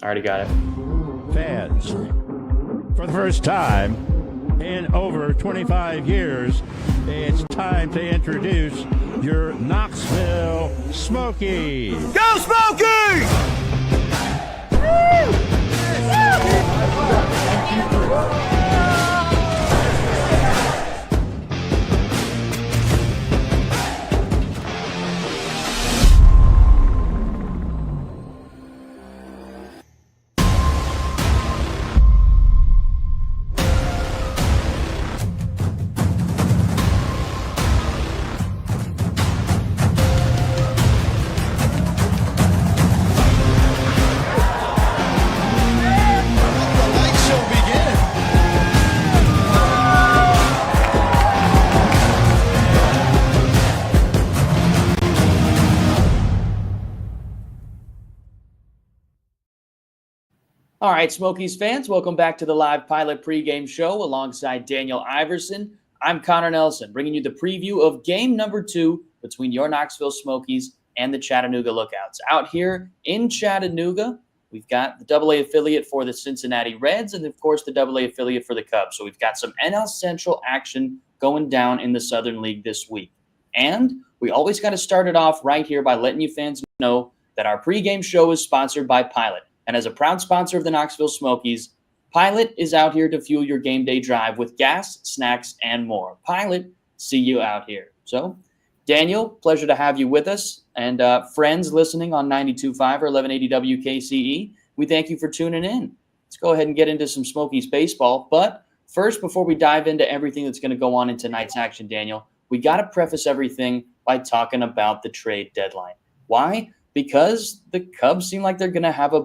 I already got it. Fans, for the first time in over 25 years, it's time to introduce your Knoxville Smokies. Go Smokies! All right, Smokies fans, welcome back to the live pilot pregame show alongside Daniel Iverson. I'm Connor Nelson, bringing you the preview of game number 2 between your Knoxville Smokies and the Chattanooga Lookouts. Out here in Chattanooga, we've got the AA affiliate for the Cincinnati Reds and, of course, the AA affiliate for the Cubs. So we've got some NL Central action going down in the Southern League this week. And we always got to start it off right here by letting you fans know that our pregame show is sponsored by Pilot. And as a proud sponsor of the Knoxville Smokies, Pilot is out here to fuel your game day drive with gas, snacks, and more. Pilot, see you out here. So, Daniel, pleasure to have you with us. And friends listening on 92.5 or 1180 WKCE, we thank you for tuning in. Let's go ahead and get into some Smokies baseball. But first, before we dive into everything that's going to go on in tonight's action, Daniel, we got to preface everything by talking about the trade deadline. Why? Because the Cubs seem like they're going to have a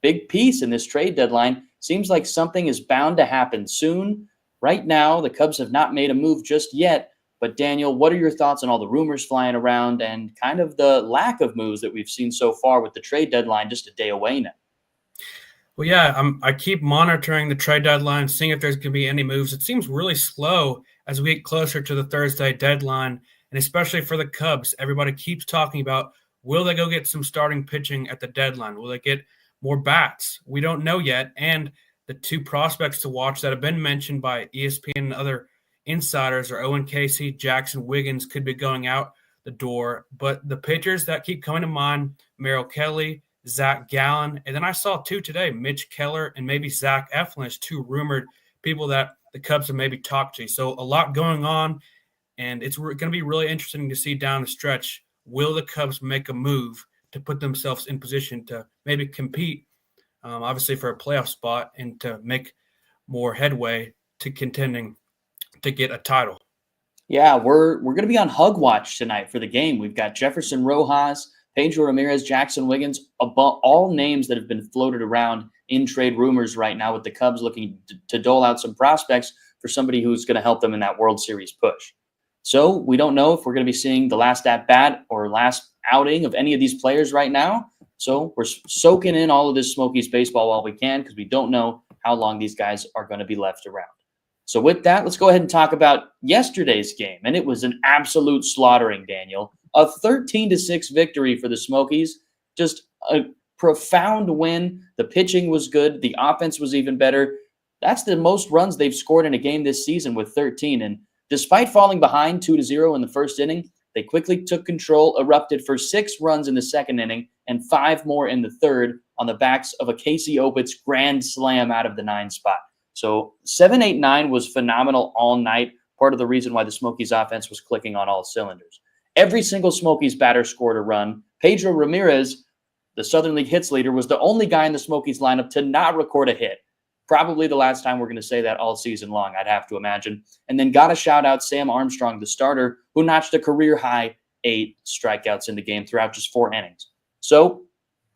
big piece in this trade deadline. Seems like something is bound to happen soon. Right now, the Cubs have not made a move just yet. But Daniel, what are your thoughts on all the rumors flying around and kind of the lack of moves that we've seen so far with the trade deadline just a day away now? Well, yeah, I keep monitoring the trade deadline, seeing if there's going to be any moves. It seems really slow as we get closer to the Thursday deadline, and especially for the Cubs. Everybody keeps talking about, will they go get some starting pitching at the deadline? Will they get more bats? We don't know yet. And the two prospects to watch that have been mentioned by ESPN and other insiders are Owen Casey, Jackson Wiggins could be going out the door. But the pitchers that keep coming to mind, Merrill Kelly, Zach Gallen, and then I saw two today, Mitch Keller and maybe Zach Eflin as two rumored people that the Cubs have maybe talked to. So a lot going on, and it's going to be really interesting to see down the stretch. Will the Cubs make a move to put themselves in position to maybe compete, obviously for a playoff spot, and to make more headway to contending to get a title? Yeah, we're going to be on Hug Watch tonight for the game. We've got Jefferson Rojas, Pedro Ramirez, Jackson Wiggins, all names that have been floated around in trade rumors right now, with the Cubs looking to dole out some prospects for somebody who's going to help them in that World Series push. So we don't know if we're going to be seeing the last at-bat or last outing of any of these players right now. So we're soaking in all of this Smokies baseball while we can, because we don't know how long these guys are going to be left around. So with that, let's go ahead and talk about yesterday's game. And it was an absolute slaughtering, Daniel. A 13-6 victory for the Smokies. Just a profound win. The pitching was good. The offense was even better. That's the most runs they've scored in a game this season, with 13. And despite falling behind 2-0 in the first inning, they quickly took control, erupted for 6 runs in the second inning and 5 more in the third on the backs of a Casey Opitz grand slam out of the 9 spot. So 7-8-9 was phenomenal all night, part of the reason why the Smokies offense was clicking on all cylinders. Every single Smokies batter scored a run. Pedro Ramirez, the Southern League hits leader, was the only guy in the Smokies lineup to not record a hit. Probably the last time we're going to say that all season long, I'd have to imagine. And then got to shout out Sam Armstrong, the starter, who notched a career-high 8 strikeouts in the game throughout just 4 innings. So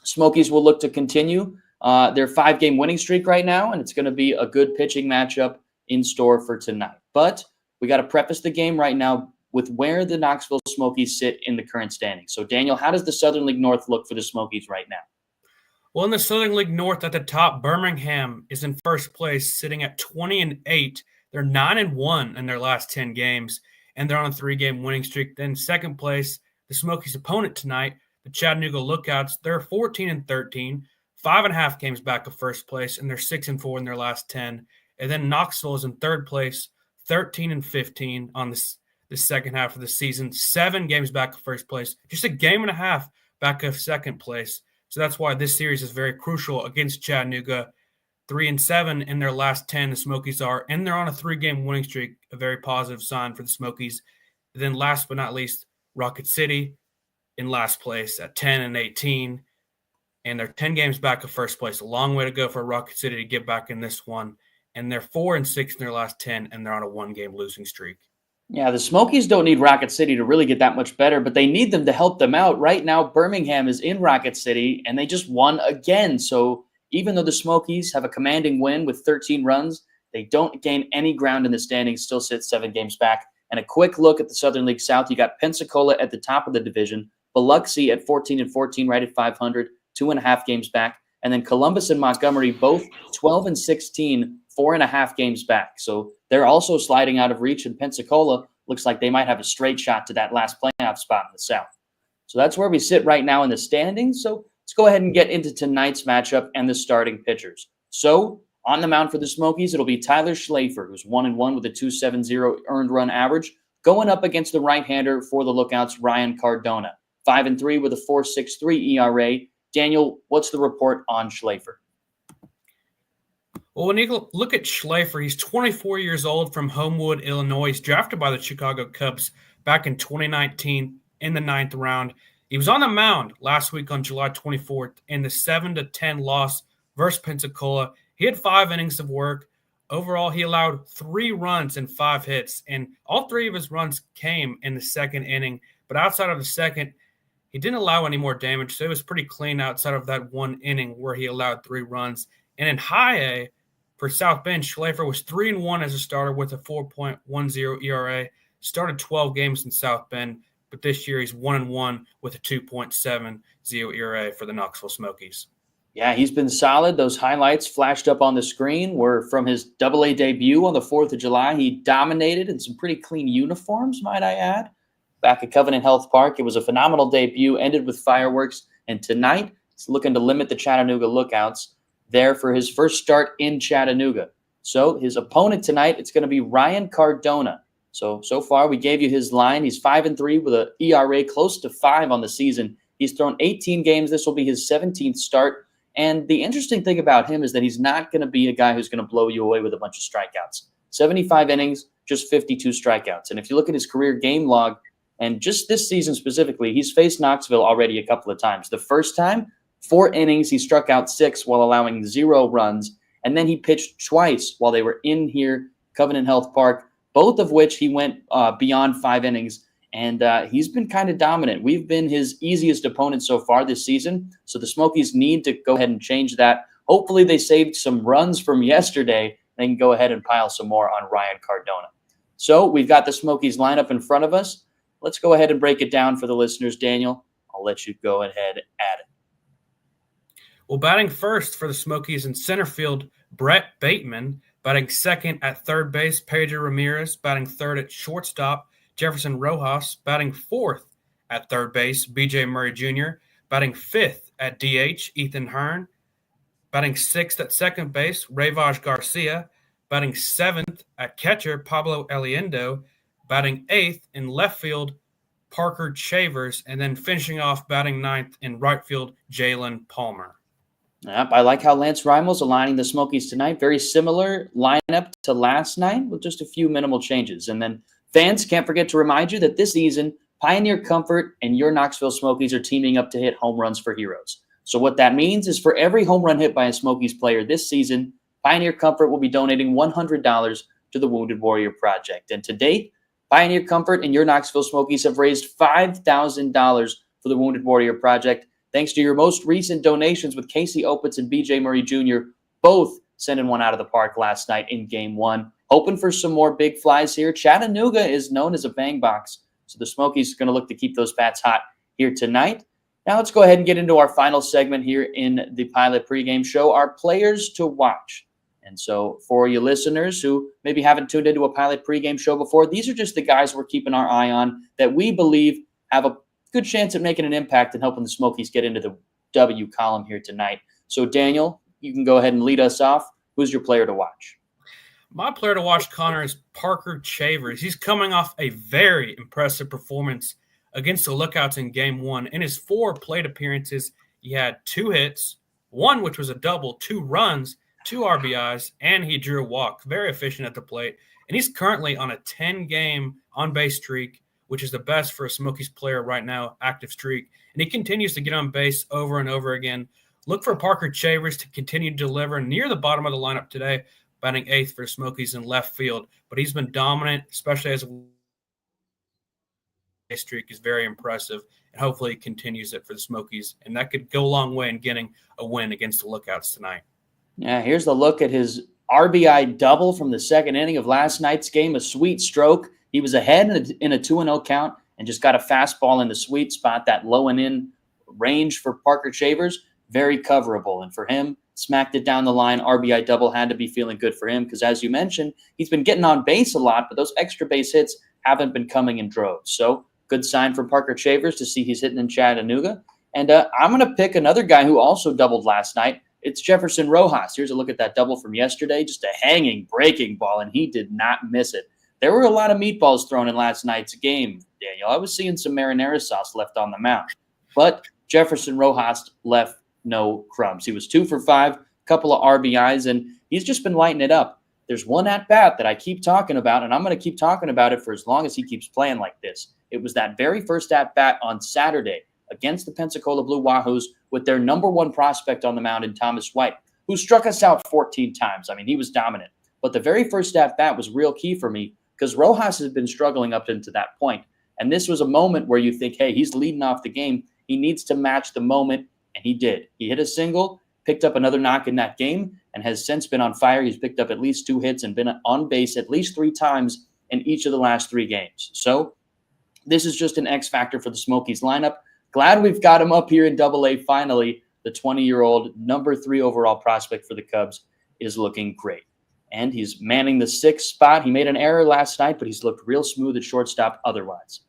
Smokies will look to continue their 5-game winning streak right now, and it's going to be a good pitching matchup in store for tonight. But we got to preface the game right now with where the Knoxville Smokies sit in the current standings. So, Daniel, how does the Southern League North look for the Smokies right now? Well, in the Southern League North at the top, Birmingham is in first place, sitting at 20-8. They're 9-1 in their last 10 games, and they're on a 3-game winning streak. Then second place, the Smokies' opponent tonight, the Chattanooga Lookouts, they're 14-13, 5.5 games back of first place, and they're 6-4 in their last 10. And then Knoxville is in third place, 13-15 on the second half of the season, 7 games back of first place, just a game and a half back of second place. So that's why this series is very crucial against Chattanooga. 3-7 in their last 10, the Smokies are, and they're on a 3-game winning streak, a very positive sign for the Smokies. Then last but not least, Rocket City in last place at 10-18, and they're 10 games back of first place. A long way to go for Rocket City to get back in this one. And they're 4-6 in their last 10, and they're on a 1-game losing streak. Yeah, the Smokies don't need Rocket City to really get that much better, but they need them to help them out. Right now, Birmingham is in Rocket City, and they just won again. So even though the Smokies have a commanding win with 13 runs, they don't gain any ground in the standings, still sit 7 games back. And a quick look at the Southern League South, you got Pensacola at the top of the division, Biloxi at 14-14, right at 500, 2.5 games back. And then Columbus and Montgomery, both 12-16, 4.5 games back. So they're also sliding out of reach, and Pensacola looks like they might have a straight shot to that last playoff spot in the South. So that's where we sit right now in the standings. So let's go ahead and get into tonight's matchup and the starting pitchers. So on the mound for the Smokies, it'll be Tyler Schlafer, who's 1-1 with a 2.70 earned run average, going up against the right-hander for the Lookouts, Ryan Cardona, 5-3 with a 4.63 ERA. Daniel, what's the report on Schlafer? Well, when you look at Schlafer, he's 24 years old from Homewood, Illinois. He's drafted by the Chicago Cubs back in 2019 in the 9th round. He was on the mound last week on July 24th in the 7-10 loss versus Pensacola. He had 5 innings of work. Overall, he allowed 3 runs and 5 hits, and all 3 of his runs came in the second inning. But outside of the second, he didn't allow any more damage, so it was pretty clean outside of that 1 inning where he allowed 3 runs. And in high A, for South Bend, Schlafer was 3-1 as a starter with a 4.10 ERA. Started 12 games in South Bend, but this year he's 1-1 with a 2.70 ERA for the Knoxville Smokies. Yeah, he's been solid. Those highlights flashed up on the screen were from his AA debut on the 4th of July. He dominated in some pretty clean uniforms, might I add, back at Covenant Health Park. It was a phenomenal debut, ended with fireworks, and tonight he's looking to limit the Chattanooga Lookouts there for his first start in Chattanooga. So his opponent tonight, it's going to be Ryan Cardona. So far we gave you his line. He's 5-3 with an ERA close to 5 on the season. He's thrown 18 games. This will be his 17th start. And the interesting thing about him is that he's not going to be a guy who's going to blow you away with a bunch of strikeouts. 75 innings, just 52 strikeouts. And if you look at his career game log, and just this season specifically, he's faced Knoxville already a couple of times. The first time, 4 innings, he struck out 6 while allowing 0 runs. And then he pitched twice while they were in here, Covenant Health Park, both of which he went beyond 5 innings. And he's been kind of dominant. We've been his easiest opponent so far this season. So the Smokies need to go ahead and change that. Hopefully they saved some runs from yesterday. They can go ahead and pile some more on Ryan Cardona. So we've got the Smokies lineup in front of us. Let's go ahead and break it down for the listeners. Daniel, I'll let you go ahead at it. Well, batting first for the Smokies in center field, Brett Bateman. Batting second at third base, Pedro Ramirez. Batting third at shortstop, Jefferson Rojas. Batting fourth at third base, B.J. Murray Jr. Batting fifth at DH, Ethan Hearn. Batting sixth at second base, Rayvaj Garcia. Batting seventh at catcher, Pablo Eliendo. Batting eighth in left field, Parker Chavers. And then finishing off batting ninth in right field, Jalen Palmer. Yep, I like how Lance Rimel's aligning the Smokies tonight. Very similar lineup to last night with just a few minimal changes. And then fans, can't forget to remind you that this season, Pioneer Comfort and your Knoxville Smokies are teaming up to hit home runs for heroes. So what that means is for every home run hit by a Smokies player this season, Pioneer Comfort will be donating $100 to the Wounded Warrior Project. And to date, Pioneer Comfort and your Knoxville Smokies have raised $5,000 for the Wounded Warrior Project, thanks to your most recent donations with Casey Opitz and B.J. Murray Jr., both sending one out of the park last night in Game 1. Hoping for some more big flies here. Chattanooga is known as a bang box, so the Smokies are going to look to keep those bats hot here tonight. Now let's go ahead and get into our final segment here in the Pilot pregame show, our players to watch. And so for you listeners who maybe haven't tuned into a Pilot pregame show before, these are just the guys we're keeping our eye on that we believe have a good chance at making an impact and helping the Smokies get into the W column here tonight. So, Daniel, you can go ahead and lead us off. Who's your player to watch? My player to watch, Connor, is Parker Chavers. He's coming off a very impressive performance against the Lookouts in Game 1. In his 4 plate appearances, he had 2 hits, 1 which was a double, 2 runs, 2 RBIs, and he drew a walk. Very efficient at the plate. And he's currently on a 10-game on-base streak, which is the best for a Smokies player right now, active streak. And he continues to get on base over and over again. Look for Parker Chavers to continue to deliver near the bottom of the lineup today, batting 8th for the Smokies in left field. But he's been dominant, especially as a streak is very impressive, and hopefully he continues it for the Smokies. And that could go a long way in getting a win against the Lookouts tonight. Yeah, here's the look at his RBI double from the second inning of last night's game. A sweet stroke. He was ahead in a 2-0 count and just got a fastball in the sweet spot, that low and in range for Parker Chavers. Very coverable. And for him, smacked it down the line. RBI double had to be feeling good for him because, as you mentioned, he's been getting on base a lot, but those extra base hits haven't been coming in droves. So good sign from Parker Chavers to see he's hitting in Chattanooga. And I'm going to pick another guy who also doubled last night. It's Jefferson Rojas. Here's a look at that double from yesterday. Just a hanging, breaking ball, and he did not miss it. There were a lot of meatballs thrown in last night's game, Daniel. I was seeing some marinara sauce left on the mound. But Jefferson Rojas left no crumbs. He was 2 for 5, couple of RBIs, and he's just been lighting it up. There's one at-bat that I keep talking about, and I'm going to keep talking about it for as long as he keeps playing like this. It was that very first at-bat on Saturday against the Pensacola Blue Wahoos with their number 1 prospect on the mound in Thomas White, who struck us out 14 times. I mean, he was dominant. But the very first at-bat was real key for me because Rojas has been struggling up into that point. And this was a moment where you think, hey, he's leading off the game. He needs to match the moment, and he did. He hit a single, picked up another knock in that game, and has since been on fire. He's picked up at least 2 hits and been on base at least 3 times in each of the last 3 games. So this is just an X factor for the Smokies lineup. Glad we've got him up here in Double-A finally. The 20-year-old number 3 overall prospect for the Cubs is looking great. And he's manning the 6th spot. He made an error last night, but he's looked real smooth at shortstop otherwise.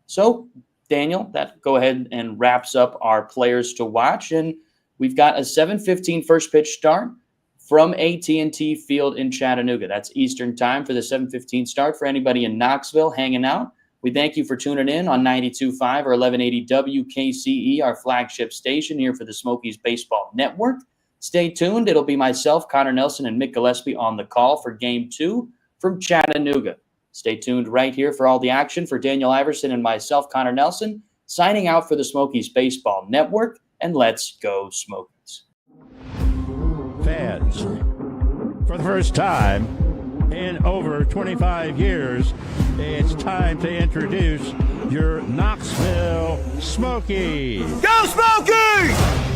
So, Daniel, that go ahead and wraps up our players to watch. And we've got a 7:15 first pitch start from AT&T Field in Chattanooga. That's Eastern time for the 7:15 start for anybody in Knoxville hanging out. We thank you for tuning in on 92.5 or 1180 WKCE, our flagship station here for the Smokies Baseball Network. Stay tuned. It'll be myself, Connor Nelson, and Mick Gillespie on the call for Game 2 from Chattanooga. Stay tuned right here for all the action. For Daniel Iverson and myself, Connor Nelson, signing out for the Smokies Baseball Network, and let's go Smokies. Fans, for the first time in over 25 years, it's time to introduce your Knoxville Smokies. Go Smokies!